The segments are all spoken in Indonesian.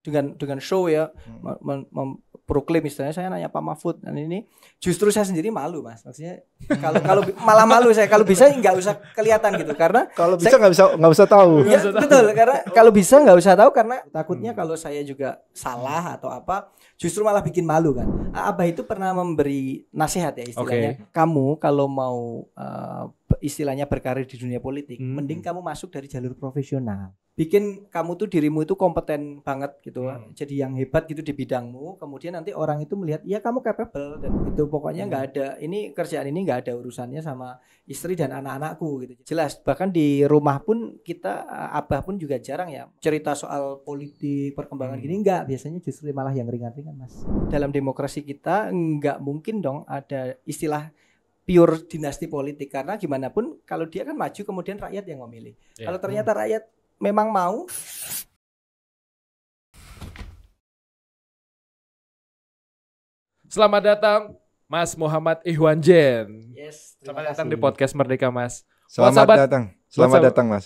dengan show ya, memproklaim istilahnya saya nanya Pak Mahfud dan ini justru saya sendiri malu Mas. Maksudnya kalau malah malu saya, kalau bisa nggak usah kelihatan gitu karena kalau bisa nggak usah tahu. Ya, betul, karena kalau bisa nggak usah tahu karena takutnya kalau saya juga salah atau apa justru malah bikin malu kan. Abah itu pernah memberi nasihat ya istilahnya. Kamu kalau mau istilahnya berkarir di dunia politik, mending kamu masuk dari jalur profesional. Bikin kamu tuh dirimu itu kompeten banget gitu, jadi yang hebat gitu di bidangmu. Kemudian nanti orang itu melihat, ya kamu capable dan itu pokoknya nggak ada ini kerjaan ini nggak ada urusannya sama istri dan anak-anakku gitu. Jelas bahkan di rumah pun kita Abah pun juga jarang ya cerita soal politik perkembangan gini nggak. Biasanya justru malah yang ringan-ringan Mas. Dalam demokrasi kita nggak mungkin dong ada istilah pure dinasti politik karena gimana pun kalau dia kan maju kemudian rakyat yang memilih. Kalau ternyata rakyat memang mau. Selamat datang Mas Muhammad Ihwanjen. Yes, selamat datang di podcast Merdeka Mas. Selamat datang Mas.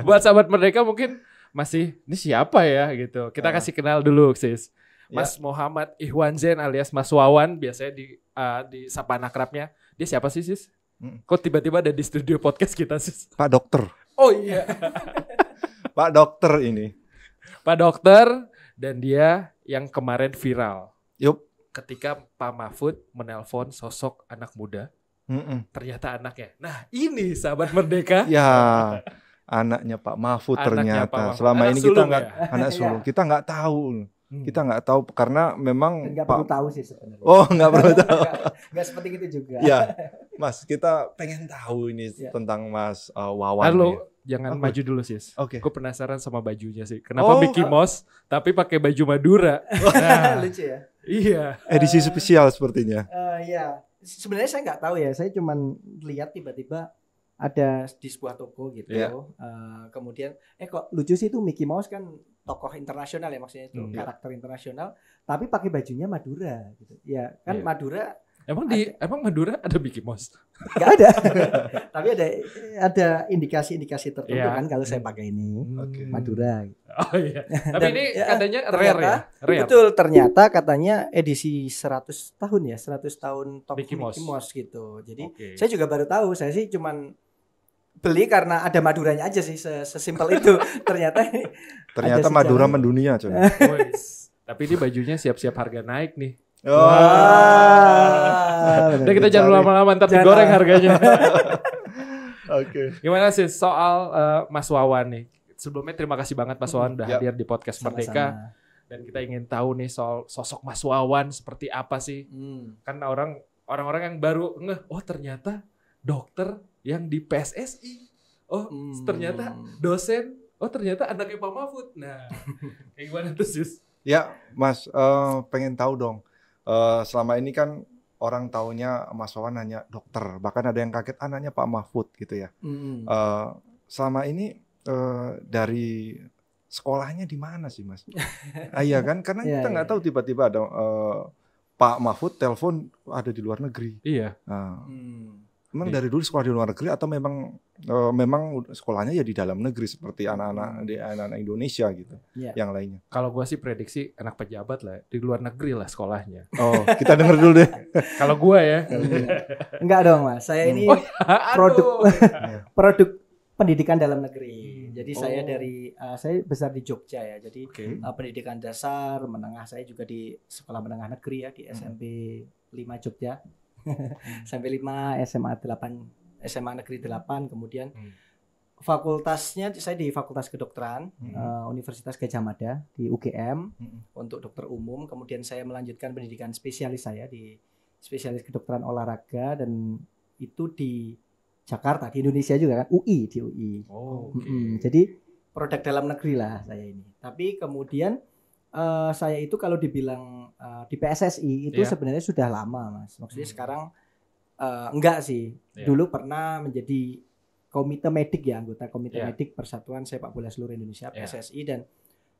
Buat sahabat Merdeka mungkin masih ini siapa ya gitu. Kita kasih kenal dulu sis. Mas Muhammad Ihwanjen alias Mas Wawan biasanya di sapa akrabnya. Dia siapa sih sis? Kok tiba-tiba ada di studio podcast kita sis? Pak Dokter. Oh iya. Pak Dokter ini. Pak Dokter dan dia yang kemarin viral. Yup. Ketika Pak Mahfud menelpon sosok anak muda. Ternyata anaknya. Nah ini sahabat Merdeka. Ya anaknya Pak Mahfud ternyata. Pak Mahfud. Selama Anak ini kita nggak anak sulung. Kita nggak tahu. Kita nggak tahu karena memang nggak perlu tahu sih sebenarnya. Oh nggak perlu tahu. Nggak seperti itu juga. Ya Mas kita pengen tahu ini tentang Mas Wawan. Halo. Jangan maju dulu sis. Oke. Gue penasaran sama bajunya sih. Kenapa Mickey Mouse tapi pakai baju Madura? Nah, lucu ya. Iya. Edisi spesial sepertinya. Iya. Sebenarnya saya nggak tahu ya. Saya cuman lihat tiba-tiba ada di sebuah toko gitu. Kemudian kok lucu sih itu Mickey Mouse kan tokoh internasional ya maksudnya itu karakter internasional. Tapi pakai bajunya Madura gitu. Ya kan Madura. Emang Madura ada Mickey Mouse? Gak ada. Tapi ada indikasi-indikasi tertentu kan kalau saya pakai ini Madura. Oh iya. Tapi ini katanya rare ya? Rare. Betul, ternyata katanya edisi 100 tahun ya, 100 tahun Mickey Mouse gitu. Jadi saya juga baru tahu, saya sih cuman beli karena ada Maduranya aja sih, sesimpel itu. Ternyata Madura mendunia coy. Tapi ini bajunya siap-siap harga naik nih. Udah kita jangan lama-lama ntar digoreng harganya. Oke. Gimana sih soal Mas Wawan nih? Sebelumnya terima kasih banget Mas Wawan udah hadir di podcast Merdeka. Dan kita ingin tahu nih soal sosok Mas Wawan seperti apa sih? Kan orang-orang yang baru ternyata dokter yang di PSSI. Ternyata dosen. Ternyata anaknya Pak Mahfud. Nah, kayak gimana tuh sis? Ya Mas pengen tahu dong. Selama ini kan orang taunya Mas Wawan hanya dokter, bahkan ada yang kaget anaknya Pak Mahfud gitu ya. Selama ini dari sekolahnya di mana sih Mas? Iya kan, karena kita nggak tahu tiba-tiba ada Pak Mahfud telepon ada di luar negeri. Iya. Memang dari dulu sekolah di luar negeri atau memang sekolahnya ya di dalam negeri seperti anak-anak Indonesia gitu, yang lainnya. Kalau gue sih prediksi anak pejabat lah di luar negeri lah sekolahnya. Oh kita denger dulu deh. Kalau gue ya. Enggak dong Mas, saya ini produk pendidikan dalam negeri. Jadi saya saya besar di Jogja ya. Jadi pendidikan dasar, menengah saya juga di sekolah menengah negeri ya di SMP 5 Jogja. Sampai 5 SMA negeri 8 kemudian fakultasnya saya di Fakultas Kedokteran Universitas Gadjah Mada di UGM untuk dokter umum, kemudian saya melanjutkan pendidikan spesialis saya di spesialis kedokteran olahraga dan itu di Jakarta di Indonesia juga kan UI di UI. Jadi produk dalam negeri lah saya ini. Tapi kemudian saya itu kalau dibilang di PSSI itu sebenarnya sudah lama Mas. Maksudnya sekarang enggak sih. Dulu pernah menjadi komite medik ya, anggota komite medik Persatuan Sepak Bola Seluruh Indonesia PSSI dan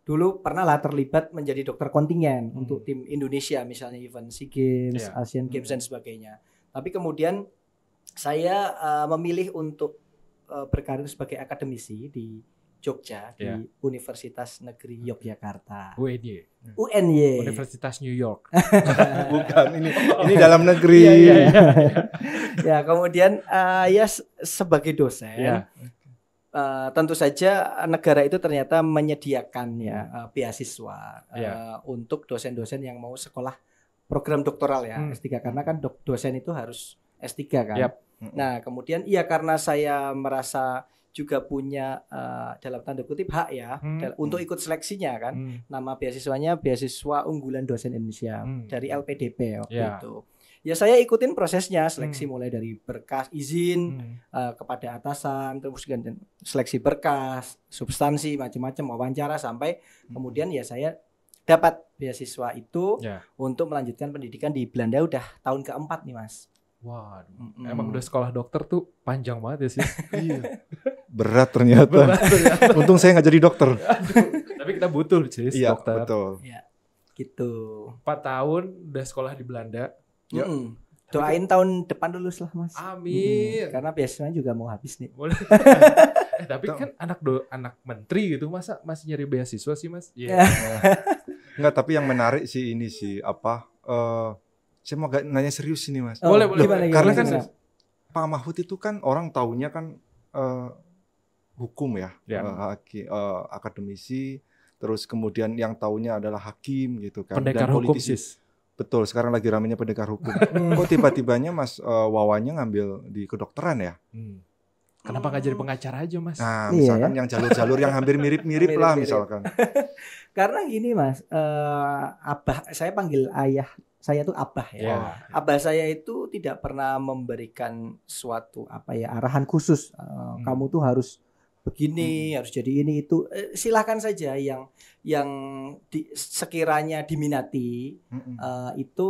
dulu pernah lah terlibat menjadi dokter kontingen untuk tim Indonesia misalnya event SEA Games, Asian Games dan sebagainya. Tapi kemudian saya memilih untuk berkarir sebagai akademisi di Jogja di Universitas Negeri Yogyakarta. UNY. Universitas New York. Bukan, ini dalam negeri. Ya, kemudian ya sebagai dosen, tentu saja negara itu ternyata menyediakan beasiswa untuk dosen-dosen yang mau sekolah program doktoral ya, S3, karena kan dosen itu harus S3 kan. Nah, kemudian karena saya merasa juga punya dalam tanda kutip hak ya untuk ikut seleksinya kan. Nama beasiswanya beasiswa unggulan dosen Indonesia dari LPDP waktu itu. Ya saya ikutin prosesnya, seleksi mulai dari berkas izin kepada atasan, terus seleksi berkas, substansi macam-macam, wawancara, sampai kemudian ya saya dapat beasiswa itu untuk melanjutkan pendidikan di Belanda udah tahun keempat nih Mas. Waduh, emang udah sekolah dokter tuh panjang banget ya sih. Iya. Berat ternyata. Untung saya nggak jadi dokter. Tapi kita butuh sih dokter. Betul. Ya, gitu. 4 tahun udah sekolah di Belanda. Doain tahun depan lulus lah Mas. Amin. Karena beasiswanya juga mau habis nih. Tapi kan anak menteri gitu, masa masih nyari beasiswa sih Mas? Enggak, tapi yang menarik sih ini sih saya mau nanya serius ini Mas. Boleh. Karena kan Pak Mahfud itu kan orang taunya kan hukum ya, akademisi, terus kemudian yang taunya adalah hakim gitu kan. Pendekar dan hukum politisi. sis. Betul, sekarang lagi ramenya pendekar hukum. Kok tiba-tibanya Mas Wawannya ngambil di kedokteran ya? Kenapa nggak jadi pengacara aja Mas? Nah, misalkan yang jalur-jalur yang hampir mirip-mirip lah misalkan. Karena gini Mas, abah, saya panggil ayah saya tuh abah ya. Abah saya itu tidak pernah memberikan suatu arahan khusus. Kamu tuh harus begini, harus jadi ini itu. Silakan saja yang sekiranya diminati itu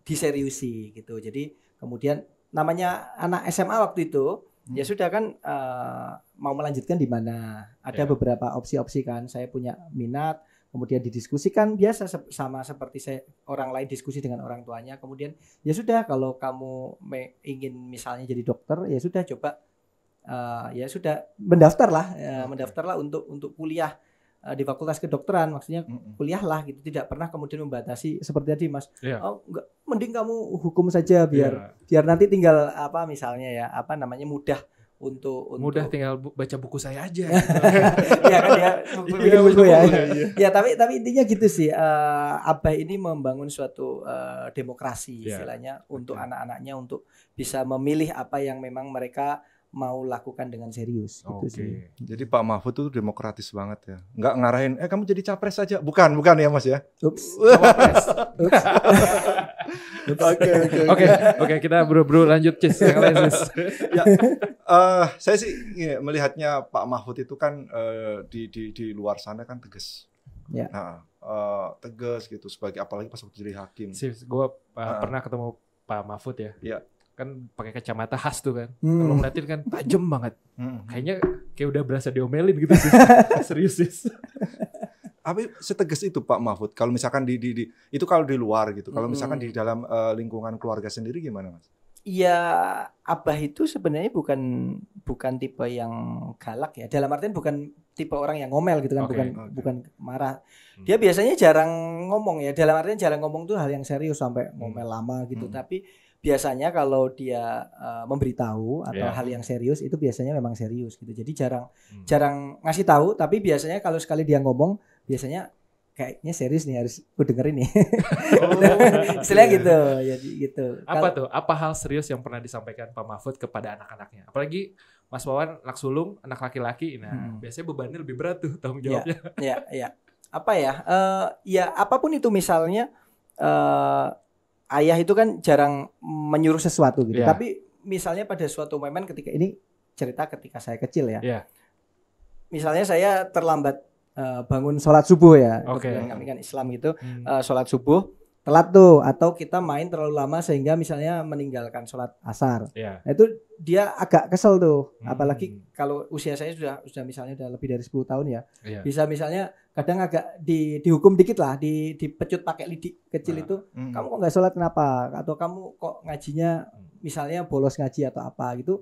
diseriusi gitu. Jadi kemudian namanya anak SMA waktu itu ya sudah kan mau melanjutkan di mana. Ada beberapa opsi-opsi kan. Saya punya minat. Kemudian didiskusikan biasa sama seperti orang lain diskusi dengan orang tuanya. Kemudian ya sudah, kalau kamu ingin misalnya jadi dokter, ya sudah coba ya sudah mendaftarlah untuk kuliah di Fakultas Kedokteran, maksudnya kuliahlah gitu. Tidak pernah kemudian membatasi seperti tadi Mas. Enggak, mending kamu hukum saja biar nanti tinggal misalnya mudah mudah tinggal baca buku saya aja. Ya kan ya, buku ya. Ya tapi intinya gitu sih. Abah ini membangun suatu demokrasi istilahnya untuk anak-anaknya untuk bisa memilih apa yang memang mereka mau lakukan dengan serius gitu sih. Jadi Pak Mahfud tuh demokratis banget ya. Nggak ngarahin kamu jadi capres saja. Bukan ya Mas ya. Oke, kita buru-buru lanjut Cis. Saya sih melihatnya Pak Mahfud itu kan di luar sana kan tegas. Tegas gitu, sebagai apalagi pas waktu jadi hakim. Gue pernah ketemu Pak Mahfud ya. Kan pakai kacamata khas tuh kan. Kalau ngeliatin kan tajam banget. Kayaknya kayak udah berasa diomelin gitu sih. Serius sih. Tapi setegas itu Pak Mahfud. Kalau misalkan itu kalau di luar gitu. Kalau misalkan di dalam lingkungan keluarga sendiri gimana Mas? Ya, Abah itu sebenarnya bukan tipe yang galak ya. Dalam artian bukan tipe orang yang ngomel gitu kan, bukan marah. Dia biasanya jarang ngomong ya. Dalam artian jarang ngomong tuh hal yang serius sampai ngomel lama gitu. Tapi biasanya kalau dia memberitahu atau hal yang serius itu biasanya memang serius gitu. Jadi jarang ngasih tahu, tapi biasanya kalau sekali dia ngomong biasanya kayaknya serius nih, harus gue dengerin nih. Istilahnya gitu. Jadi gitu. Apa hal serius yang pernah disampaikan Pak Mahfud kepada anak-anaknya? Apalagi Mas Wawan anak sulung, anak laki-laki. Nah, biasanya bebannya lebih berat tuh tanggung jawabnya. Ya. Apa ya? Ya apapun itu, misalnya ayah itu kan jarang menyuruh sesuatu gitu. Tapi misalnya pada suatu momen ketika saya kecil ya. Misalnya saya terlambat bangun sholat subuh ya. Kami kan Islam gitu. Sholat subuh telat tuh, atau kita main terlalu lama sehingga misalnya meninggalkan sholat asar. Nah, itu dia agak kesel tuh. Apalagi kalau usia saya sudah misalnya udah lebih dari 10 tahun ya. Bisa misalnya kadang agak dihukum dikit lah, dipecut pakai lidik kecil itu. Kamu kok nggak sholat kenapa? Atau kamu kok ngajinya misalnya bolos ngaji atau apa gitu.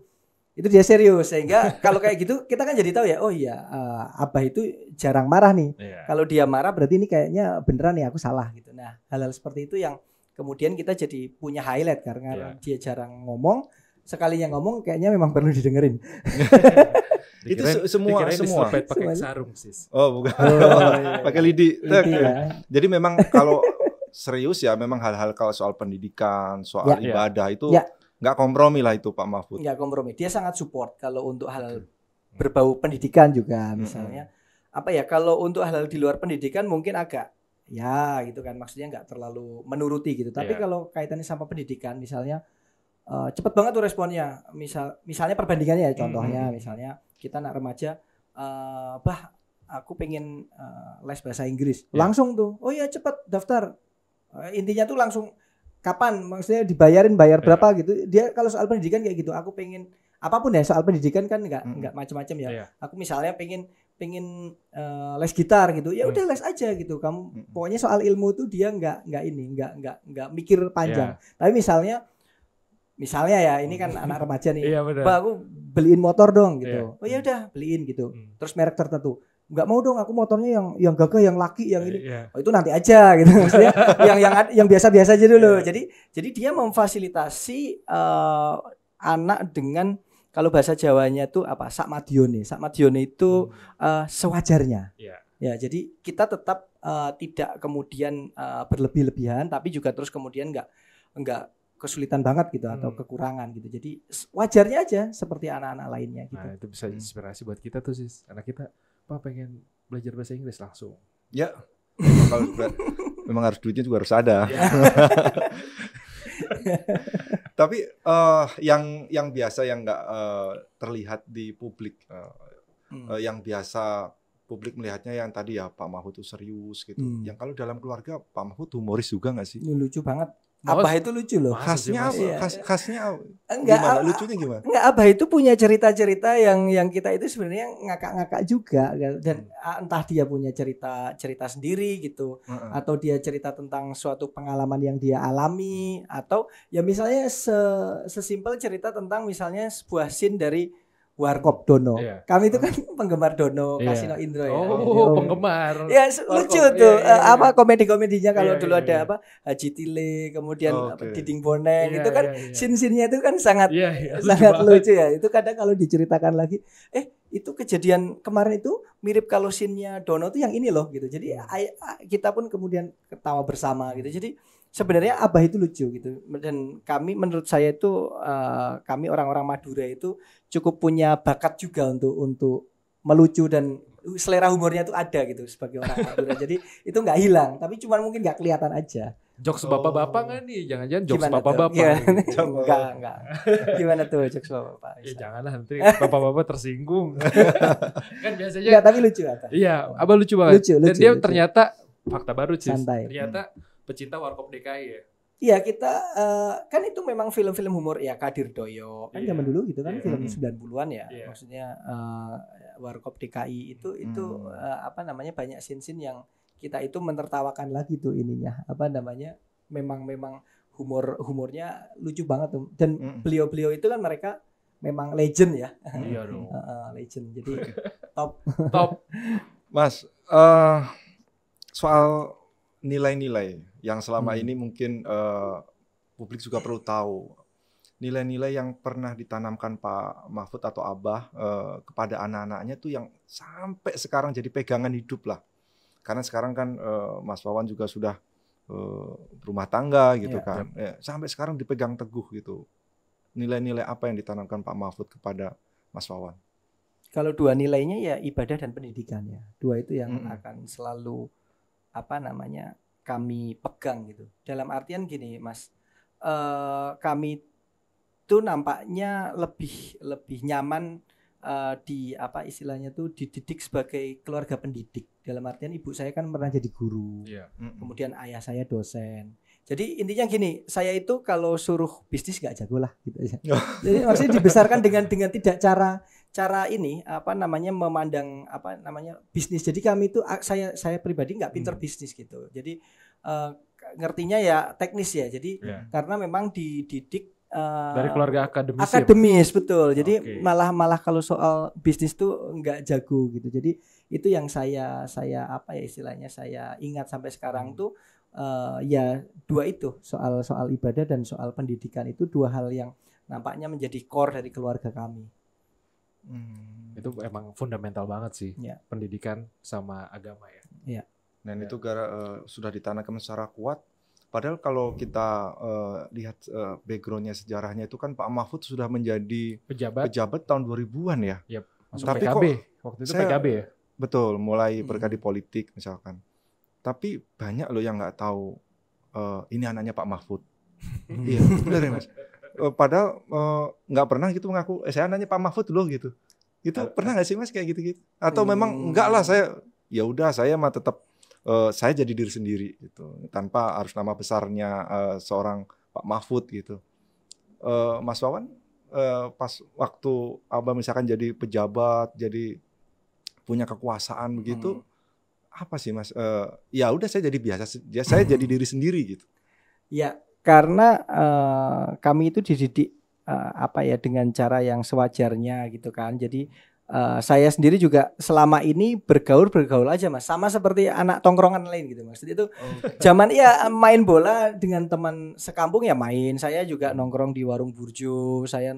Itu dia serius, sehingga kalau kayak gitu kita kan jadi tahu ya, oh iya abah itu jarang marah nih. Kalau dia marah berarti ini kayaknya beneran nih aku salah gitu. Nah hal-hal seperti itu yang kemudian kita jadi punya highlight karena dia jarang ngomong. Sekalinya ngomong kayaknya memang perlu didengerin. Itu semua pakai sarung sis. Oh bukan. Pakai lidi. Ya. Jadi memang kalau serius ya memang hal-hal kalau soal pendidikan, soal ibadah itu nggak kompromi lah itu Pak Mahfud. Nggak kompromi. Dia sangat support kalau untuk hal berbau pendidikan juga misalnya. Apa ya kalau untuk hal-hal di luar pendidikan mungkin agak ya gitu kan, maksudnya nggak terlalu menuruti gitu. Tapi kalau kaitannya sama pendidikan misalnya cepat banget tuh responnya. Misalnya perbandingannya ya contohnya misalnya kita anak remaja, bah aku pengen les bahasa Inggris. Langsung tuh, oh ya cepat daftar. Intinya tuh langsung kapan, maksudnya bayar berapa gitu. Dia kalau soal pendidikan kayak gitu, aku pengen apapun ya soal pendidikan kan nggak macam-macam ya. Aku misalnya pengen les gitar gitu, ya udah les aja gitu. Kamu pokoknya soal ilmu tuh dia nggak mikir panjang. Tapi misalnya ya ini kan anak remaja nih, Pak aku beliin motor dong gitu. Oh ya udah beliin gitu. Terus merek tertentu. Nggak mau dong aku motornya yang gagah, yang laki, yang ini. Oh itu nanti aja gitu. Maksudnya yang biasa-biasa aja dulu. Jadi dia memfasilitasi anak dengan kalau bahasa Jawanya tuh apa? Sakmadione. Sakmadione itu sewajarnya. Ya, jadi kita tetap tidak kemudian berlebih-lebihan, tapi juga terus kemudian nggak kesulitan banget gitu atau kekurangan gitu. Jadi wajarnya aja seperti anak-anak lainnya gitu. Nah, itu bisa inspirasi buat kita tuh sis. Anak kita, Pak pengen belajar bahasa Inggris langsung. Ya. Kalau memang harus duitnya juga harus ada. Tapi yang biasa yang nggak terlihat di publik, yang biasa publik melihatnya yang tadi ya Pak Mahfud itu serius gitu. Yang kalau dalam keluarga Pak Mahfud humoris juga nggak sih? Lucu banget. Abah itu lucu loh. Khasnya apa? Khasnya enggak, gimana? Lucunya gimana? Enggak, Abah itu punya cerita-cerita yang kita itu sebenarnya ngakak-ngakak juga dan entah dia punya cerita sendiri gitu atau dia cerita tentang suatu pengalaman yang dia alami atau ya misalnya sesimpel cerita tentang misalnya sebuah scene dari Warkop Dono. Kami itu kan penggemar Dono, Kasino Indro ya. Oh, penggemar. Ya lucu tuh. Apa komedi-komedinya kalau dulu ada apa Haji Tile, kemudian Diding Boneng itu kan scene-scene-nya itu kan sangat lucu ya. Itu kadang kalau diceritakan lagi, itu kejadian kemarin itu mirip kalau scene-nya Dono tuh yang ini loh gitu. Jadi kita pun kemudian ketawa bersama gitu. Jadi sebenarnya Abah itu lucu gitu, dan kami menurut saya itu kami orang-orang Madura itu cukup punya bakat juga untuk melucu dan selera humornya itu ada gitu sebagai orang Madura. Jadi itu nggak hilang, tapi cuma mungkin nggak kelihatan aja. Jokes bapak-bapak nggak nih? Jangan-jangan jokes bapak-bapak? Enggak. Gimana tuh jokes bapak-bapak? Ya janganlah nanti bapak-bapak tersinggung. Kan biasanya. Enggak, tapi lucu Abah. Iya, Abah lucu banget. Dan dia ternyata fakta baru sih. Santai. Ternyata pecinta Warkop DKI ya. Iya kita kan itu memang film-film humor ya, Kadir Doyo kan zaman dulu gitu kan film 90-an ya. Maksudnya Warkop DKI itu apa namanya banyak scene-scene yang kita itu menertawakan lagi tuh ininya apa namanya memang humornya lucu banget tuh, dan beliau-beliau itu kan mereka memang legend ya. Iya dong. Legend, jadi top. Mas, soal nilai-nilai yang selama ini mungkin publik juga perlu tahu, nilai-nilai yang pernah ditanamkan Pak Mahfud atau Abah kepada anak-anaknya tuh yang sampai sekarang jadi pegangan hidup lah. Karena sekarang kan Mas Wawan juga sudah berumah tangga gitu kan. Sampai sekarang dipegang teguh gitu. Nilai-nilai apa yang ditanamkan Pak Mahfud kepada Mas Wawan? Kalau dua nilainya ya ibadah dan pendidikan ya. Dua itu yang akan selalu apa namanya kami pegang gitu. Dalam artian gini Mas, kami tuh nampaknya lebih nyaman di apa istilahnya tuh dididik sebagai keluarga pendidik. Dalam artian ibu saya kan pernah jadi guru, kemudian ayah saya dosen. Jadi intinya gini, saya itu kalau suruh bisnis nggak jago lah gitu aja. Jadi maksudnya dibesarkan dengan tidak cara ini apa namanya memandang apa namanya bisnis. Jadi kami itu saya pribadi nggak pinter bisnis gitu. Jadi ngertinya ya teknis ya. Jadi karena memang dididik dari keluarga akademis. Akademis ya? Betul. Jadi malah kalau soal bisnis tuh nggak jago gitu. Jadi itu yang saya apa ya istilahnya saya ingat sampai sekarang tuh ya dua itu soal ibadah dan soal pendidikan itu dua hal yang nampaknya menjadi core dari keluarga kami. Itu emang fundamental banget sih pendidikan sama agama ya. Iya. Dan itu sudah ditanamkan secara kuat. Padahal kalau kita lihat backgroundnya sejarahnya itu kan Pak Mahfud sudah menjadi pejabat tahun 2000-an ya. Yep. Masuk Tapi PKB. Waktu itu PKB ya. Betul, mulai berkali politik misalkan. Tapi banyak loh yang nggak tahu ini anaknya Pak Mahfud. Iya, benar ya Mas. Padahal nggak pernah gitu mengaku saya anaknya Pak Mahfud loh gitu. Itu pernah nggak sih Mas kayak gitu-gitu? Atau memang enggak lah saya ya udah saya mah tetap saya jadi diri sendiri gitu tanpa harus nama besarnya seorang Pak Mahfud gitu. Mas Wawan pas waktu Abah misalkan jadi pejabat, jadi punya kekuasaan begitu, apa sih Mas? Ya udah saya jadi biasa, saya jadi diri sendiri gitu. Ya karena kami itu dididik apa ya dengan cara yang sewajarnya gitu kan. Jadi saya sendiri juga selama ini bergaul aja Mas, sama seperti anak tongkrongan lain gitu Mas. Itu zaman ya main bola dengan teman sekampung ya main. Saya juga nongkrong di warung burjo. Saya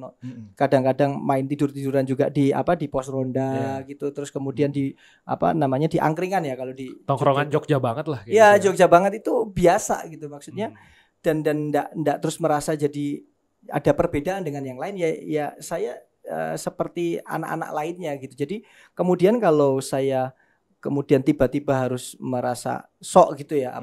kadang-kadang main tiduran juga di pos ronda gitu. Terus kemudian di di angkringan ya kalau di tongkrongan Jogja banget lah. Ya gitu. Jogja banget itu biasa gitu maksudnya. Dan enggak terus merasa jadi ada perbedaan dengan yang lain ya saya seperti anak-anak lainnya gitu. Jadi kemudian kalau saya kemudian tiba-tiba harus merasa sok gitu ya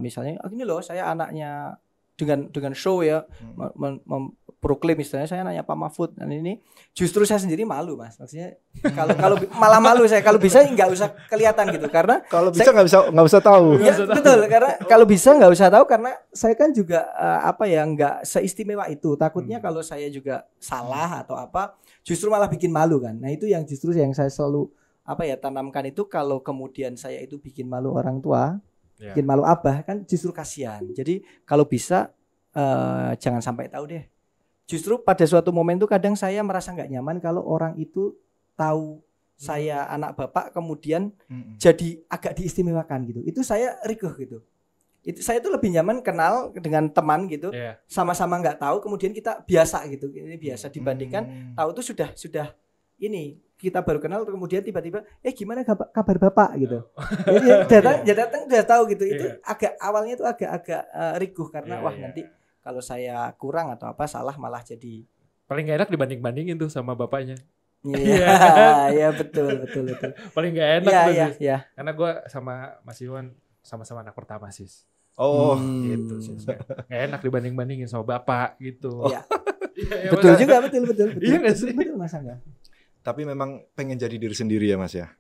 misalnya ini loh saya anaknya dengan show ya memproklim misalnya saya anaknya Pak Mahfud dan ini justru saya sendiri malu Mas. Maksudnya kalau malah malu saya kalau bisa nggak usah kelihatan gitu karena kalau bisa nggak usah tahu. Ya, betul karena kalau bisa nggak usah tahu karena saya kan juga nggak seistimewa itu. Takutnya kalau saya juga salah atau justru malah bikin malu kan. Nah itu yang justru yang saya selalu tanamkan itu kalau kemudian saya itu bikin malu orang tua, bikin malu abah kan justru kasihan. Jadi kalau bisa jangan sampai tahu deh. Justru pada suatu momen tuh kadang saya merasa nggak nyaman kalau orang itu tahu saya anak bapak kemudian jadi agak diistimewakan gitu. Itu saya rikuh gitu. Saya tuh lebih nyaman kenal dengan teman gitu, sama-sama nggak tahu kemudian kita biasa gitu. Ini biasa dibandingkan tahu tuh sudah ini kita baru kenal kemudian tiba-tiba gimana kabar bapak gitu. Jadi datang udah tahu gitu. Itu awalnya tuh agak rikuh karena nanti kalau saya kurang atau salah malah jadi paling gak enak dibanding-bandingin tuh sama bapaknya. Iya betul. Paling gak enak tuh sih. Karena gue sama Mas Iwan sama-sama anak pertama sis. Gitu sih. Gak enak dibanding-bandingin sama bapak gitu. Iya. Betul juga betul. Iya gak sih? Betul Mas Angga. Tapi memang pengen jadi diri sendiri ya Mas ya.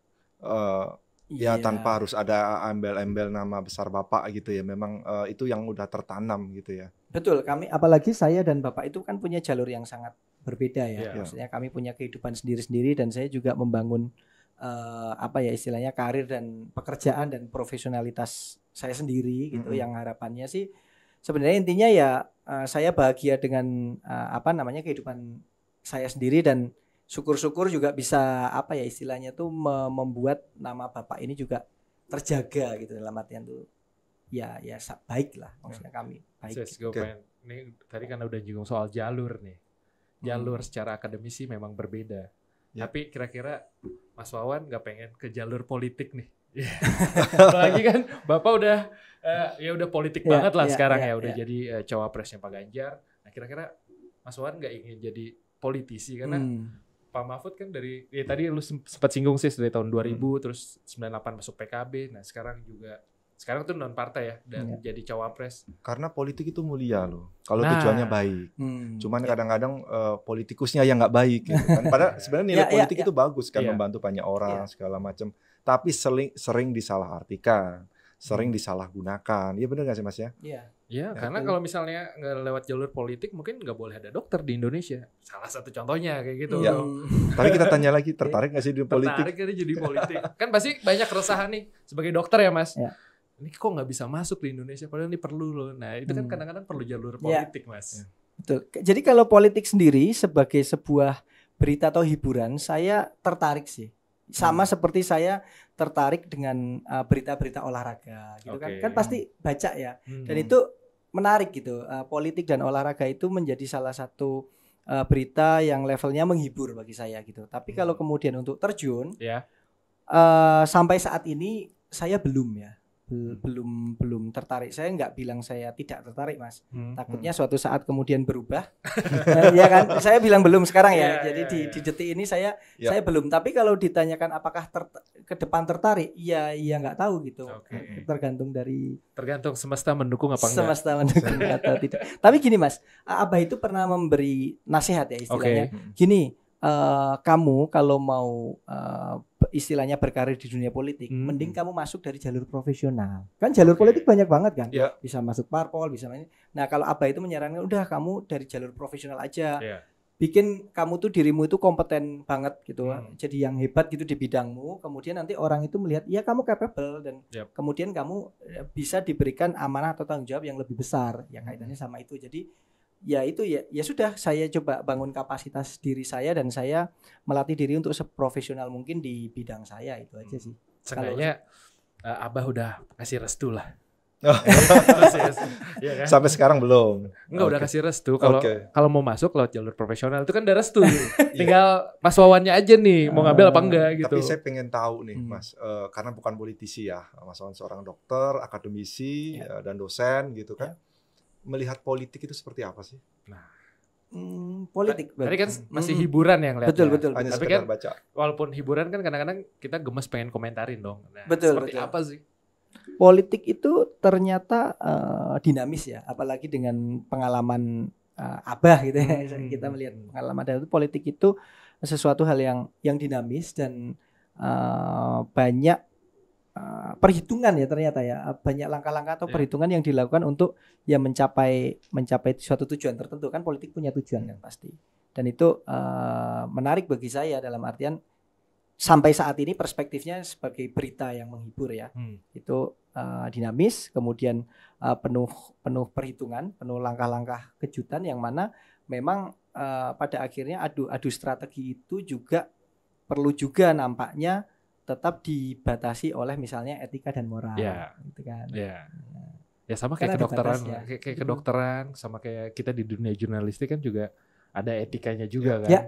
Ya tanpa harus ada embel-embel nama besar bapak gitu ya. Memang itu yang udah tertanam gitu ya. Betul, kami apalagi saya dan bapak itu kan punya jalur yang sangat berbeda ya. Maksudnya kami punya kehidupan sendiri-sendiri dan saya juga membangun istilahnya karir dan pekerjaan dan profesionalitas saya sendiri gitu. Yang harapannya sih sebenarnya intinya ya saya bahagia dengan kehidupan saya sendiri dan syukur-syukur juga bisa istilahnya tuh membuat nama bapak ini juga terjaga gitu dalam artian tuh ya baik lah maksudnya kami baik. Ini tadi kan udah nyinggung soal jalur nih. Jalur secara akademis sih memang berbeda. Tapi kira-kira Mas Wawan nggak pengen ke jalur politik nih? Apalagi kan Bapak udah udah politik banget lah sekarang udah jadi cawapresnya Pak Ganjar. Nah kira-kira Mas Wawan nggak ingin jadi politisi karena Pak Mahfud kan dari tadi lu sempat singgung sih dari tahun 2000 terus 98 masuk PKB. Nah sekarang tuh non partai ya dan jadi cawapres. Karena politik itu mulia loh. Kalau tujuannya baik. Cuman kadang-kadang politikusnya yang nggak baik gitu kan. Padahal sebenarnya nilai politik itu bagus kan membantu banyak orang segala macam. Tapi sering disalahartikan, sering disalahgunakan. Iya benar nggak sih Mas ya? Iya, karena kalau misalnya nggak lewat jalur politik mungkin nggak boleh ada dokter di Indonesia. Salah satu contohnya kayak gitu. Tapi kita tanya lagi, tertarik nggak sih di politik? Tertarik kan jadi politik. Kan pasti banyak keresahan nih sebagai dokter ya Mas. Ini kok nggak bisa masuk di Indonesia padahal ini perlu loh. Nah itu kan kadang-kadang perlu jalur politik Mas. Betul. Jadi kalau politik sendiri sebagai sebuah berita atau hiburan, saya tertarik sih. Sama seperti saya tertarik dengan berita-berita olahraga gitu kan. Kan pasti baca ya. Dan itu menarik gitu. Politik dan olahraga itu menjadi salah satu berita yang levelnya menghibur bagi saya gitu. Tapi kalau kemudian untuk terjun sampai saat ini saya belum ya. Belum tertarik. Saya nggak bilang saya tidak tertarik, Mas. Takutnya suatu saat kemudian berubah. Ya kan? Saya bilang belum sekarang ya. Jadi di detik ini saya belum. Tapi kalau ditanyakan apakah ke depan tertarik, ya nggak tahu gitu. Tergantung semesta mendukung apa enggak. Semesta mendukung atau tidak. Tapi gini, Mas, Abah itu pernah memberi nasihat ya istilahnya. Gini, kamu kalau mau istilahnya berkarir di dunia politik, mending kamu masuk dari jalur profesional. Kan jalur politik banyak banget kan, bisa masuk parpol, bisa main. Nah kalau Abah itu menyarankan, udah kamu dari jalur profesional aja, bikin kamu tuh dirimu itu kompeten banget gitu, jadi yang hebat gitu di bidangmu. Kemudian nanti orang itu melihat, ya kamu capable dan kemudian kamu bisa diberikan amanah atau tanggung jawab yang lebih besar, yang kaitannya sama itu. Jadi ya itu ya sudah, saya coba bangun kapasitas diri saya dan saya melatih diri untuk seprofesional mungkin di bidang saya, itu aja sih. Seenggaknya Abah udah kasih restu lah. Ya kan? Sampai sekarang belum. Enggak, udah kasih restu. Kalau mau masuk lewat jalur profesional itu kan udah restu. Tinggal Mas Wawannya aja nih mau ngambil apa enggak gitu. Tapi saya pengen tahu nih Mas, karena bukan politisi ya, Mas Wawan seorang dokter, akademisi dan dosen gitu kan. Melihat politik itu seperti apa sih? Nah, politik. Tadi kan masih hiburan yang lihat. Betul. Tapi kan baca. Walaupun hiburan kan kadang-kadang kita gemes pengen komentarin dong. Nah, seperti apa sih? Politik itu ternyata dinamis ya, apalagi dengan pengalaman Abah gitu ya. Kita melihat pengalaman itu, politik itu sesuatu hal yang dinamis dan banyak perhitungan ya, ternyata ya, banyak langkah-langkah atau perhitungan yang dilakukan untuk ya mencapai suatu tujuan tertentu. Kan politik punya tujuan kan pasti, dan itu menarik bagi saya dalam artian sampai saat ini perspektifnya sebagai berita yang menghibur ya. Itu dinamis, kemudian penuh perhitungan, penuh langkah-langkah kejutan yang mana memang pada akhirnya adu strategi itu juga perlu juga nampaknya tetap dibatasi oleh misalnya etika dan moral, gitu kan. Ya sama kayak kedokteran, kayak kedokteran, sama kayak kita di dunia jurnalistik kan juga ada etikanya juga kan. Ya,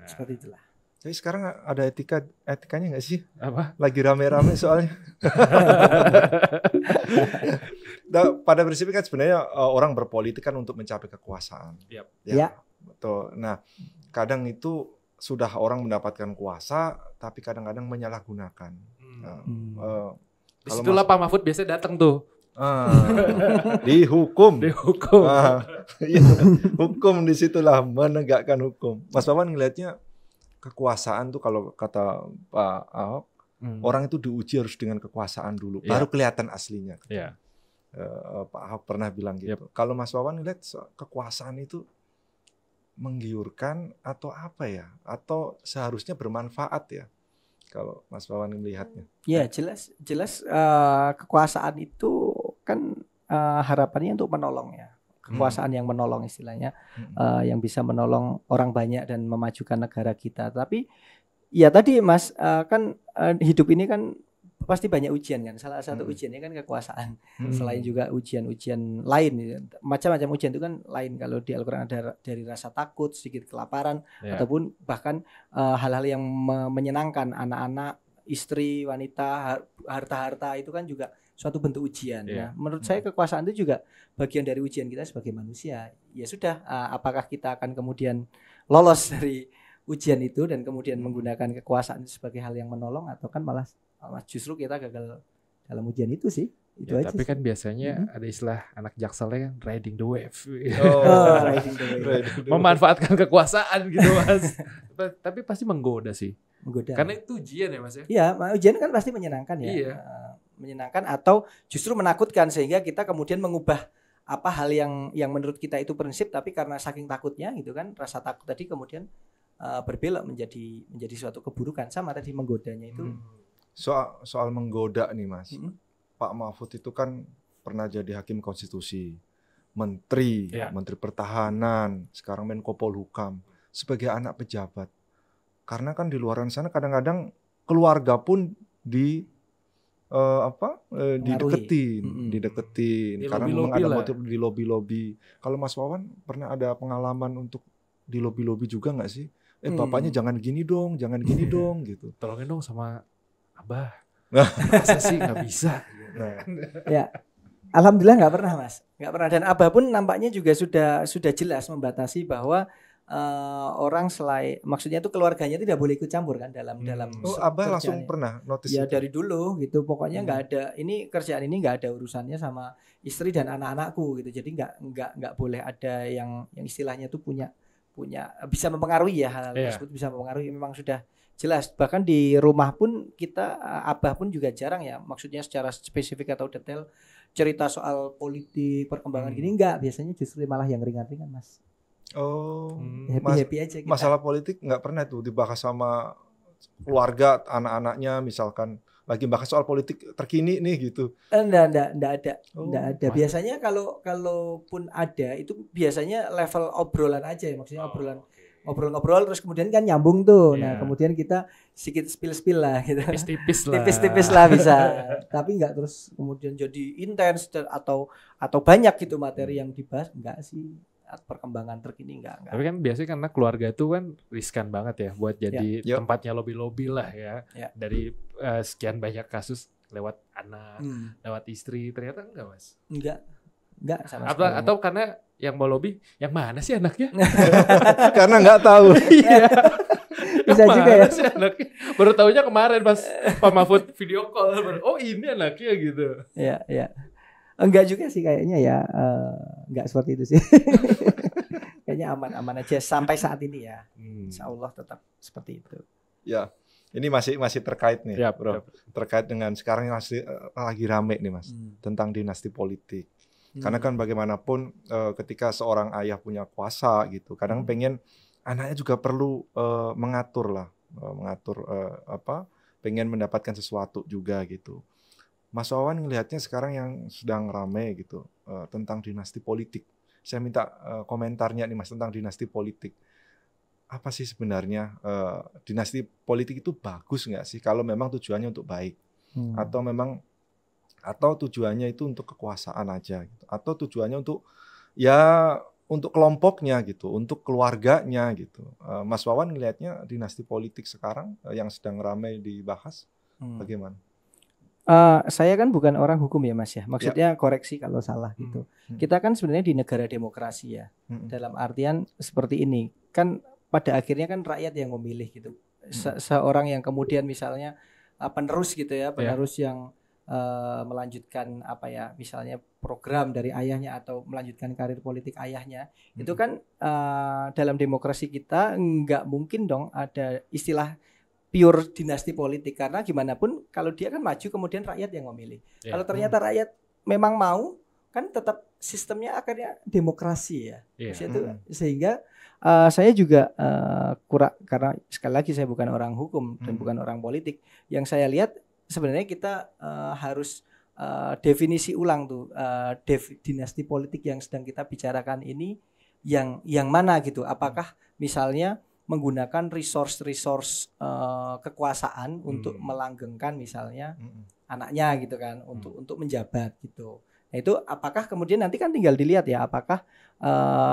seperti itulah. Jadi sekarang ada etikanya nggak sih? Apa? Lagi rame-rame soalnya. Pada prinsipnya kan sebenarnya orang berpolitik kan untuk mencapai kekuasaan. Ya. Betul. Nah, kadang itu sudah orang mendapatkan kuasa, tapi kadang-kadang menyalahgunakan. Disitulah Pak Mahfud biasanya datang tuh. Dihukum. Iya, hukum disitulah, menegakkan hukum. Mas Wawan ngelihatnya kekuasaan tuh kalau kata Pak Ahok, orang itu diuji harus dengan kekuasaan dulu, baru kelihatan aslinya. Pak Ahok pernah bilang gitu. Kalau Mas Wawan ngelihat kekuasaan itu menggiurkan atau apa ya, atau seharusnya bermanfaat ya, kalau Mas Wawan melihatnya? Ya jelas kekuasaan itu kan harapannya untuk menolong ya, kekuasaan yang menolong istilahnya, yang bisa menolong orang banyak dan memajukan negara kita. Tapi ya tadi Mas, kan hidup ini kan pasti banyak ujian kan. Salah satu ujiannya kan kekuasaan. Selain juga ujian-ujian lain, macam-macam ujian itu kan lain. Kalau di Al-Quran ada dari rasa takut, sedikit kelaparan, ataupun bahkan hal-hal yang menyenangkan, anak-anak, istri, wanita, harta-harta, itu kan juga suatu bentuk ujian. Nah, menurut saya kekuasaan itu juga bagian dari ujian kita sebagai manusia. Ya sudah, apakah kita akan kemudian lolos dari ujian itu dan kemudian menggunakan kekuasaan itu sebagai hal yang menolong, atau kan malah justru kita gagal dalam ujian itu sih. Itu aja tapi sih. Kan biasanya ada istilah anak jakselnya kan riding the wave. Riding the wave. Memanfaatkan kekuasaan gitu Mas. Tapi pasti menggoda sih. Menggoda. Karena itu ujian ya Mas ya. Iya, ujian kan pasti menyenangkan ya. Iya. Menyenangkan atau justru menakutkan, sehingga kita kemudian mengubah apa hal yang menurut kita itu prinsip, tapi karena saking takutnya gitu kan, rasa takut tadi kemudian berbelok menjadi suatu keburukan. Sama tadi menggodanya itu. Soal menggoda nih Mas. Pak Mahfud itu kan pernah jadi hakim konstitusi, menteri, menteri pertahanan, sekarang Menko Polhukam, sebagai anak pejabat. Karena kan di luar sana kadang-kadang keluarga pun dideketin karena memang ada motif di lobby. Kalau Mas Wawan pernah ada pengalaman untuk di lobby juga nggak sih? Bapaknya jangan gini dong gitu. Tolongin dong sama Abah. Masa sih nggak bisa? Ya, alhamdulillah nggak pernah Mas, nggak pernah. Dan Abah pun nampaknya juga sudah jelas membatasi bahwa orang selain, maksudnya itu keluarganya tidak boleh ikut campur kan dalam Abah langsung pernah notice ya itu? Dari dulu gitu, pokoknya nggak ada, ini kerjaan ini nggak ada urusannya sama istri dan anak-anakku gitu. Jadi nggak boleh ada yang istilahnya itu punya bisa mempengaruhi ya, hal tersebut bisa mempengaruhi, memang sudah jelas. Bahkan di rumah pun kita, Abah pun juga jarang ya, maksudnya secara spesifik atau detail cerita soal politik perkembangan gini, enggak, biasanya justru malah yang ringan-ringan Mas. Happy aja kita. Masalah politik nggak pernah tuh dibahas sama keluarga, anak-anaknya misalkan lagi bahas soal politik terkini nih gitu. Enggak ada. Biasanya kalaupun ada itu biasanya level obrolan aja ya, maksudnya ngobrol terus kemudian kan nyambung tuh. Nah, kemudian kita sedikit spill lah gitu. Tipis-tipis lah bisa. Tapi enggak terus kemudian jadi intens atau banyak gitu materi yang dibahas, enggak sih. Perkembangan terkini enggak. Tapi kan biasanya karena keluarga itu kan riskan banget ya buat jadi tempatnya lobby lah ya. Dari sekian banyak kasus lewat anak, lewat istri, ternyata enggak Mas? Enggak sama sekali. Atau karena yang mau lobby, yang mana sih anaknya? Karena enggak tahu. Iya. Bisa juga ya. Sih anaknya? Baru tahunya kemarin pas Pak Mahfud video call, oh ini anaknya gitu. Iya. Enggak juga sih kayaknya ya, enggak seperti itu sih. Kayaknya aman-aman aja sampai saat ini ya. Insya Allah tetap seperti itu. Ya, ini masih terkait nih, bro. Terkait dengan sekarang yang lagi rame nih Mas, tentang dinasti politik. Karena kan bagaimanapun ketika seorang ayah punya kuasa gitu, kadang pengen anaknya juga perlu mengatur pengen mendapatkan sesuatu juga gitu. Mas Wawan ngelihatnya sekarang yang sedang ramai gitu tentang dinasti politik. Saya minta komentarnya nih Mas tentang dinasti politik. Apa sih sebenarnya dinasti politik itu bagus nggak sih kalau memang tujuannya untuk baik, atau tujuannya itu untuk kekuasaan aja gitu, atau tujuannya untuk untuk kelompoknya gitu, untuk keluarganya gitu. Mas Wawan ngelihatnya dinasti politik sekarang yang sedang ramai dibahas bagaimana? Saya kan bukan orang hukum ya Mas ya, maksudnya koreksi kalau salah gitu. Kita kan sebenarnya di negara demokrasi ya, dalam artian seperti ini kan pada akhirnya kan rakyat yang memilih gitu. Seorang yang kemudian misalnya penerus gitu ya, penerus yang melanjutkan misalnya program dari ayahnya atau melanjutkan karir politik ayahnya, itu kan dalam demokrasi kita nggak mungkin dong ada istilah pure dinasti politik, karena gimana pun kalau dia kan maju kemudian rakyat yang memilih. Kalau ternyata rakyat memang mau, kan tetap sistemnya akhirnya demokrasi ya. Sehingga saya juga karena sekali lagi saya bukan orang hukum dan bukan orang politik. Yang saya lihat sebenarnya kita harus definisi ulang tuh dinasti politik yang sedang kita bicarakan ini yang mana gitu. Apakah misalnya menggunakan resource kekuasaan untuk melanggengkan misalnya anaknya gitu kan, untuk menjabat gitu. Nah itu apakah kemudian nanti kan tinggal dilihat ya, apakah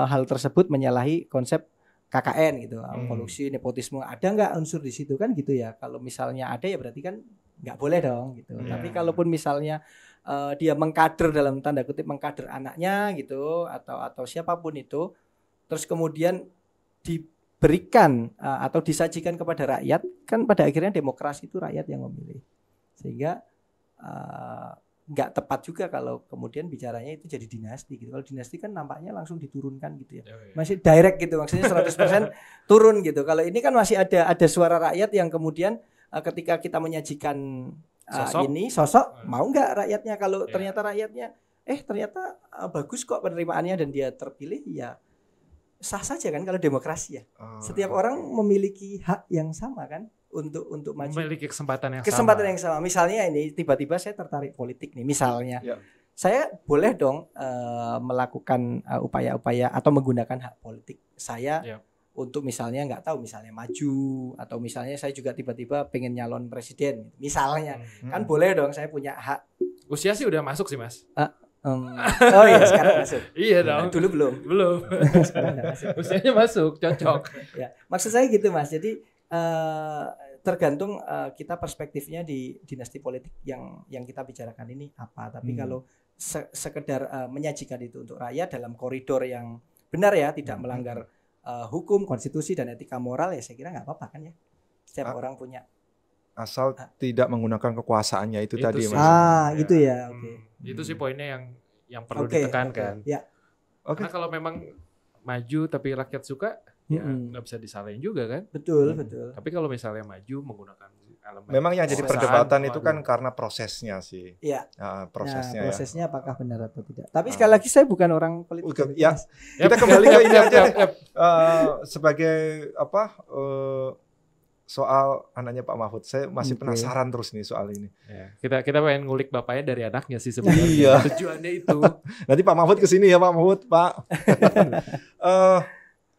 hal tersebut menyalahi konsep KKN gitu, kolusi, nepotisme, ada nggak unsur di situ kan gitu ya. Kalau misalnya ada ya berarti kan nggak boleh dong gitu. Tapi kalaupun misalnya dia mengkader, dalam tanda kutip mengkader anaknya gitu, atau siapapun itu, terus kemudian diberikan atau disajikan kepada rakyat, kan pada akhirnya demokrasi itu rakyat yang memilih. Sehingga nggak tepat juga kalau kemudian bicaranya itu jadi dinasti gitu. Kalau dinasti kan nampaknya langsung diturunkan gitu ya. Masih direct gitu, maksudnya 100% turun gitu. Kalau ini kan masih ada suara rakyat yang kemudian ketika kita menyajikan sosok mau nggak rakyatnya, kalau ternyata rakyatnya ternyata bagus kok penerimaannya dan dia terpilih, ya sah saja kan kalau demokrasi ya. Setiap orang memiliki hak yang sama kan untuk maju. Memiliki kesempatan yang sama. Misalnya ini tiba-tiba saya tertarik politik nih misalnya. saya boleh dong melakukan upaya-upaya atau menggunakan hak politik saya untuk misalnya nggak tahu misalnya maju atau misalnya saya juga tiba-tiba pengen nyalon presiden misalnya kan boleh dong, saya punya hak. Usia sih udah masuk sih Mas. Oh iya sekarang masuk. Iya dong. Dulu belum. Sekarang masuk. Usianya masuk, cocok. Ya maksud saya gitu Mas. Jadi tergantung kita perspektifnya di dinasti politik yang kita bicarakan ini apa. Tapi kalau sekedar menyajikan itu untuk rakyat dalam koridor yang benar ya, tidak melanggar hukum, konstitusi dan etika moral, ya saya kira nggak apa-apa kan ya. Setiap orang punya. Asal tidak menggunakan kekuasaannya itu tadi Mas. Itu ya. Itu sih poinnya yang perlu ditekankan. Ya. Karena kalau memang maju tapi rakyat suka, ya nggak bisa disalahin juga kan. Betul. Tapi kalau misalnya maju menggunakan elemen, memang yang jadi perdebatan itu kan karena prosesnya sih. Iya. Prosesnya apakah benar atau tidak. Tapi sekali lagi saya bukan orang politik. Ya. Kita kembali ke ini aja. Sebagai soal anaknya Pak Mahfud, saya masih penasaran terus nih soal ini. Ya, kita pengen ngulik bapaknya dari anaknya sih sebenarnya. Iya. Tujuannya itu. Nanti Pak Mahfud kesini ya Pak Mahfud, Pak.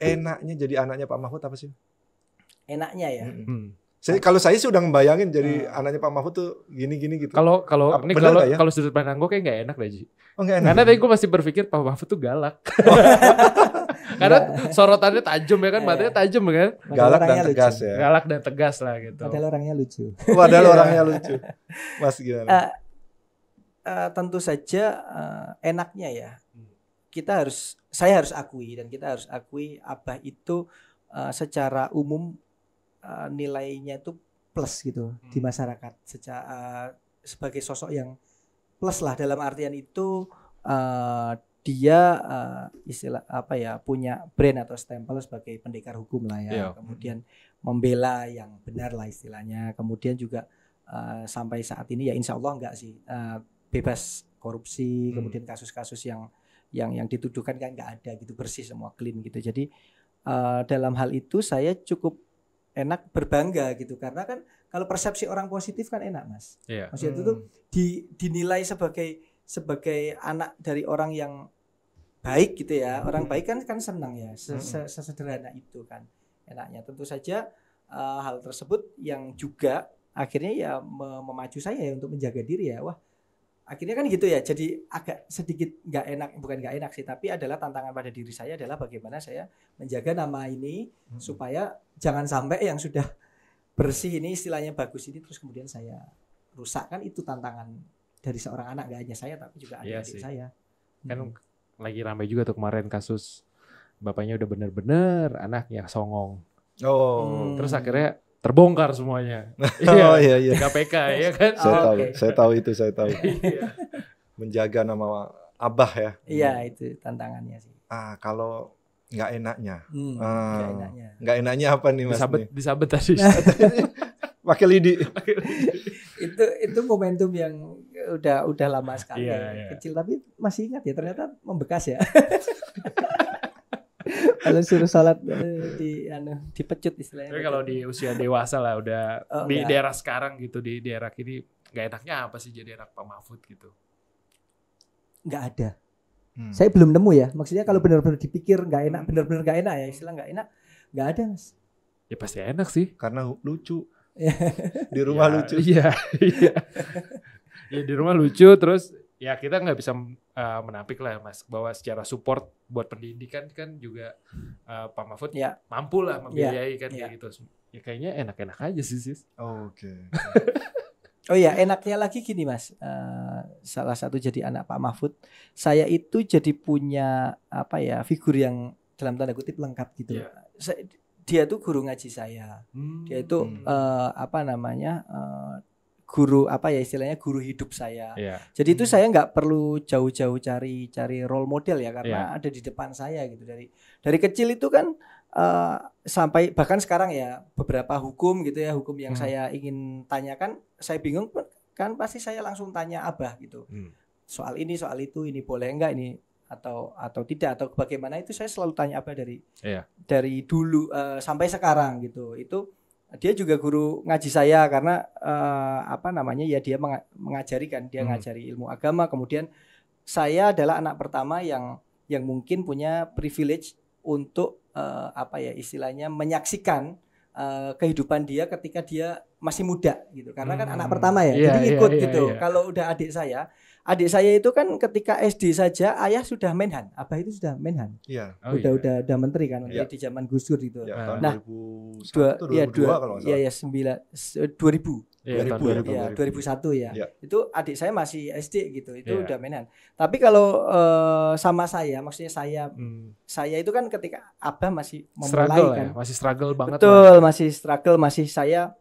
Enaknya jadi anaknya Pak Mahfud apa sih? Enaknya ya. Kalau saya sih udah ngebayangin jadi anaknya Pak Mahfud tuh gini gitu. Kalau sudut pandang gue kayak nggak enak deh Ji. Nggak enak. Karena tadi gue masih berpikir Pak Mahfud tuh galak. Karena sorotannya tajam ya kan, matanya tajam kan. Galak dan tegas ya. Galak dan tegas lah gitu. Padahal orangnya lucu. Orangnya lucu. Mas gimana? Tentu saja enaknya ya. Saya harus akui dan kita harus akui Abah itu secara umum nilainya itu plus gitu di masyarakat sebagai sosok yang plus lah, dalam artian itu dia istilah punya brand atau stempel sebagai pendekar hukum lah ya. Kemudian membela yang benar lah istilahnya. Kemudian juga sampai saat ini ya insya Allah enggak sih bebas korupsi. Kemudian kasus-kasus yang dituduhkan kan enggak ada gitu, bersih semua, clean gitu. Jadi dalam hal itu saya cukup enak, berbangga gitu, karena kan kalau persepsi orang positif kan enak Mas. Maksudnya itu tuh dinilai sebagai anak dari orang yang baik gitu ya. Orang baik kan senang ya, sesederhana itu kan enaknya. Tentu saja hal tersebut yang juga akhirnya ya memacu saya ya untuk menjaga diri ya. Wah, akhirnya kan gitu ya. Jadi agak sedikit nggak enak, bukan nggak enak sih, tapi adalah tantangan pada diri saya adalah bagaimana saya menjaga nama ini supaya jangan sampai yang sudah bersih ini, istilahnya bagus ini, terus kemudian saya rusak. Kan itu tantangan dari seorang anak, gak hanya saya tapi juga adik-adik saya. Kan lagi ramai juga tuh kemarin kasus bapaknya udah bener-bener anaknya songong. Terus akhirnya terbongkar semuanya. Iya. KPK ya kan. Saya tahu itu. Menjaga nama Abah ya. Iya, itu tantangannya sih. Kalau nggak enaknya. Nggak enaknya apa nih Mas? Disabet tadi. Pakai lidi. itu momentum yang udah lama sekali. Kecil tapi masih ingat ya, ternyata membekas ya. Kalau suruh sholat dipecut istilahnya. Tapi kalau di usia dewasa lah udah di daerah sekarang gitu, di daerah ini nggak enaknya apa sih jadi anak Pak Mahfud gitu? Nggak ada. Saya belum nemu ya. Maksudnya kalau benar-benar dipikir nggak enak, benar-benar nggak enak ya, istilah nggak enak, nggak ada Mas. Ya pasti enak sih. Karena lucu. Di rumah lucu. Iya. Ya di rumah lucu, terus ya kita nggak bisa menampik lah Mas bahwa secara support buat pendidikan kan juga Pak Mahfud mampu lah membiayai kan kayak gitu. Ya kayaknya enak-enak aja sih sis. Oke. Oh ya, enaknya lagi gini Mas, salah satu jadi anak Pak Mahfud, saya itu jadi punya figur yang dalam tanda kutip lengkap gitu. Dia tuh guru ngaji saya, dia itu guru istilahnya guru hidup saya. Jadi itu saya nggak perlu jauh-jauh cari role model ya, karena ada di depan saya gitu. Dari kecil itu kan sampai bahkan sekarang ya beberapa hukum gitu ya, hukum yang saya ingin tanyakan, saya bingung kan pasti saya langsung tanya Abah gitu. Soal ini, soal itu, ini boleh enggak ini atau tidak atau bagaimana, itu saya selalu tanya Abah dari dulu sampai sekarang gitu. Itu dia juga guru ngaji saya karena dia mengajari kan, dia ngajari ilmu agama, kemudian saya adalah anak pertama yang mungkin punya privilege untuk istilahnya menyaksikan kehidupan dia ketika dia masih muda gitu. Karena kan anak pertama ya, jadi ikut gitu. Kalau udah adik saya itu kan ketika SD saja ayah sudah menhan, abah itu sudah menhan. Iya. Udah menteri kan, menteri di zaman Gus Dur itu. Ya, tahun 2001 2002 kalau nggak salah. 2000. 2001 ya. Itu adik saya masih SD gitu. Itu udah menhan. Tapi kalau sama saya, maksudnya saya itu kan ketika abah masih memulai struggle, kan. Masih struggle banget. Betul, masih struggle, masih saya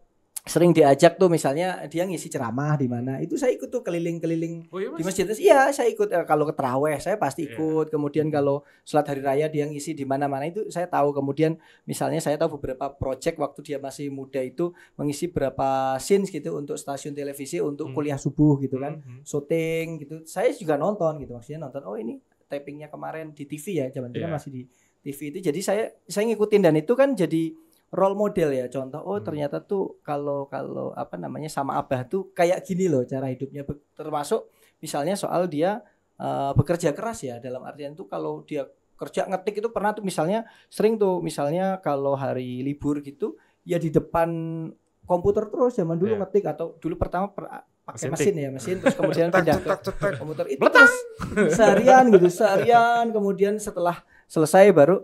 sering diajak tuh misalnya dia ngisi ceramah di mana, itu saya ikut tuh keliling-keliling di masjid. Iya, saya ikut. Kalau ke tarawih saya pasti ikut. Kemudian kalau sholat hari raya dia ngisi di mana-mana itu saya tahu. Kemudian misalnya saya tahu beberapa project waktu dia masih muda itu mengisi berapa scenes gitu untuk stasiun televisi untuk kuliah subuh gitu kan, syuting gitu. Saya juga nonton gitu, maksudnya nonton. Oh ini tapingnya kemarin di TV ya, zaman itu kan masih di TV itu. Jadi saya ngikutin dan itu kan jadi role model ya, contoh ternyata tuh kalau sama abah tuh kayak gini loh cara hidupnya, termasuk misalnya soal dia bekerja keras ya, dalam artian tuh kalau dia kerja ngetik itu pernah tuh misalnya sering tuh misalnya kalau hari libur gitu ya di depan komputer terus zaman dulu ngetik, atau dulu pertama pakai mesin terus kemudian pindah ke komputer itu terus seharian kemudian setelah selesai baru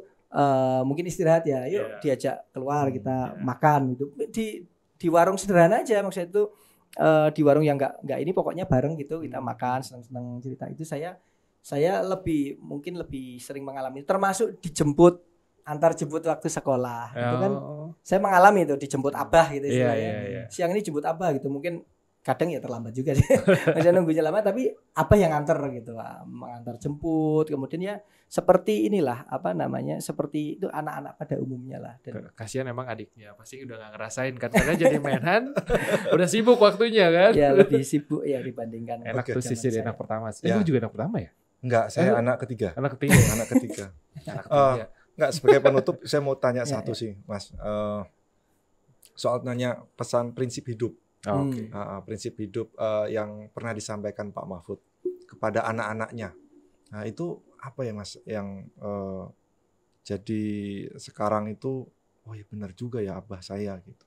mungkin istirahat ya, yuk diajak keluar kita makan gitu di warung sederhana aja, maksudnya itu di warung yang nggak ini pokoknya bareng gitu kita makan senang-senang cerita. Itu saya mungkin lebih sering mengalami, termasuk antar jemput waktu sekolah itu kan saya mengalami itu dijemput abah gitu istilahnya. Siang ini jemput abah gitu, mungkin kadang ya terlambat juga sih. Masih nunggunya lama tapi apa yang nganter gitu, mengantar jemput. Kemudian ya seperti inilah seperti itu anak-anak pada umumnya lah. Dan kasihan emang adiknya pasti udah gak ngerasain kan, karena jadi menhan udah sibuk waktunya kan. Ya lebih sibuk ya dibandingkan. Enak tuh sisi anak pertama. Lu juga anak pertama ya? Enggak, saya anak ketiga. Anak ketiga. Enggak, sebagai penutup saya mau tanya satu sih Mas, soal nanya pesan prinsip hidup. Prinsip hidup yang pernah disampaikan Pak Mahfud kepada anak-anaknya. Nah itu apa ya Mas yang jadi sekarang itu ya benar juga ya abah saya gitu.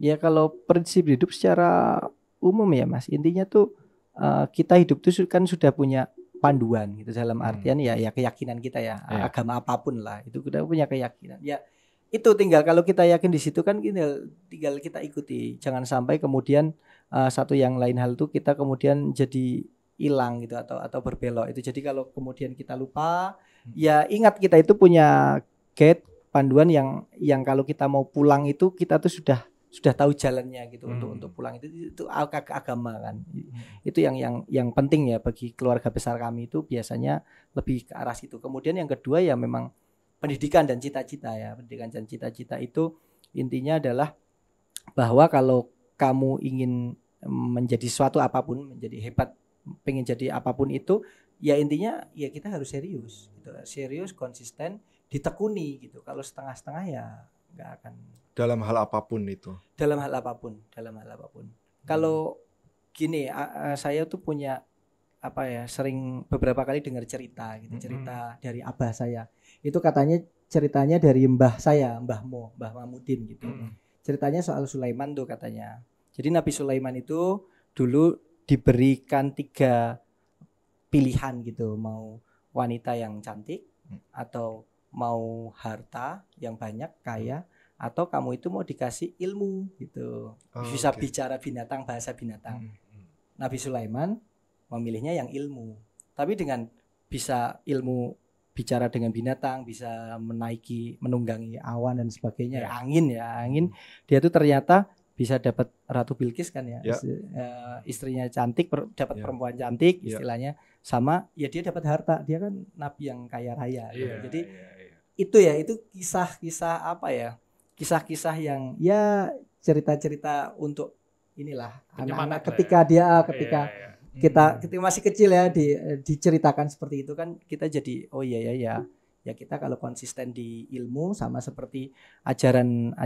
Ya kalau prinsip hidup secara umum ya Mas, intinya tuh kita hidup tuh kan sudah punya panduan gitu, dalam artian ya keyakinan kita ya, agama apapun lah itu kita punya keyakinan ya. Itu tinggal kalau kita yakin di situ kan tinggal kita ikuti. Jangan sampai kemudian satu yang lain hal itu kita kemudian jadi hilang gitu atau berbelok itu. Jadi kalau kemudian kita lupa, ya ingat kita itu punya guide, panduan yang kalau kita mau pulang itu kita tuh sudah tahu jalannya gitu untuk pulang itu agama kan. Itu yang penting ya bagi keluarga besar kami, itu biasanya lebih ke arah situ. Kemudian yang kedua ya memang pendidikan dan cita-cita ya. Pendidikan dan cita-cita itu intinya adalah bahwa kalau kamu ingin menjadi suatu apapun, menjadi hebat, pengen jadi apapun itu, ya intinya ya kita harus serius gitu. Serius, konsisten, ditekuni gitu. Kalau setengah-setengah ya nggak akan. Dalam hal apapun itu. Dalam hal apapun. Kalau gini, saya tuh punya sering beberapa kali dengar cerita gitu, cerita dari abah saya. Itu katanya ceritanya dari mbah saya, Mbah Mamudin gitu. Ceritanya soal Sulaiman tuh katanya. Jadi Nabi Sulaiman itu dulu diberikan 3 pilihan gitu, mau wanita yang cantik atau mau harta yang banyak, kaya, atau kamu itu mau dikasih ilmu gitu. Bisa bicara binatang, bahasa binatang. Nabi Sulaiman memilihnya yang ilmu. Tapi dengan bisa ilmu bicara dengan binatang, bisa menunggangi awan dan sebagainya, angin. Dia tuh ternyata bisa dapat Ratu Bilqis kan ya. Istrinya cantik, dapat perempuan cantik istilahnya, sama ya dia dapat harta. Dia kan nabi yang kaya raya gitu. Jadi itu kisah-kisah kisah-kisah yang ya cerita-cerita untuk inilah anak-anak ketika kita masih kecil ya diceritakan seperti itu kan, kita jadi ya kita kalau konsisten di ilmu, sama seperti ajaran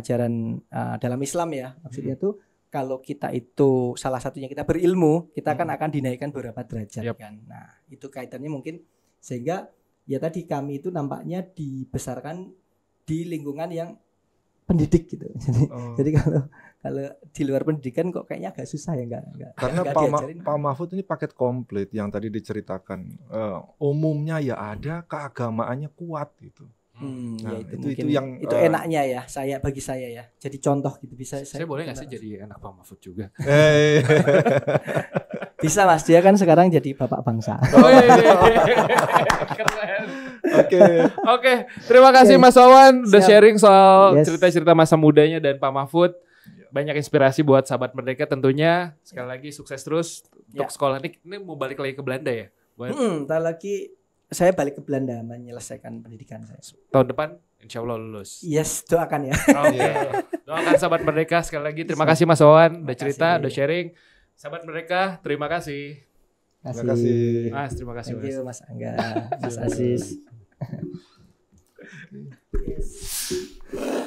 dalam Islam ya, maksudnya tuh kalau kita itu salah satunya kita berilmu, kita kan akan dinaikkan beberapa derajat kan. Nah, itu kaitannya mungkin sehingga ya tadi kami itu nampaknya dibesarkan di lingkungan yang pendidik gitu. Jadi kalau di luar pendidikan kok kayaknya agak susah ya enggak. Karena Pak Mahfud ini paket komplit yang tadi diceritakan. Umumnya ya ada, keagamaannya kuat gitu. Nah, ya itu enaknya ya bagi saya ya. Jadi contoh gitu bisa saya boleh nggak sih jadi anak Pak Mahfud juga? Bisa Mas, dia kan sekarang jadi bapak bangsa. Keren. Oke. Terima kasih Mas Wawan udah sharing soal cerita-cerita masa mudanya dan Pak Mahfud. Banyak inspirasi buat sahabat Merdeka tentunya. Sekali lagi sukses terus untuk sekolah ini mau balik lagi ke Belanda ya? Entar lagi saya balik ke Belanda menyelesaikan pendidikan saya. Tahun depan insya Allah lulus. Yes, doakan ya. Doakan sahabat Merdeka sekali lagi. Terima kasih Mas Wawan udah cerita, udah sharing. Sahabat Merdeka, terima kasih. Terima kasih. Mas, terima kasih Thank you, Mas Angga, Mas Aziz. Yes.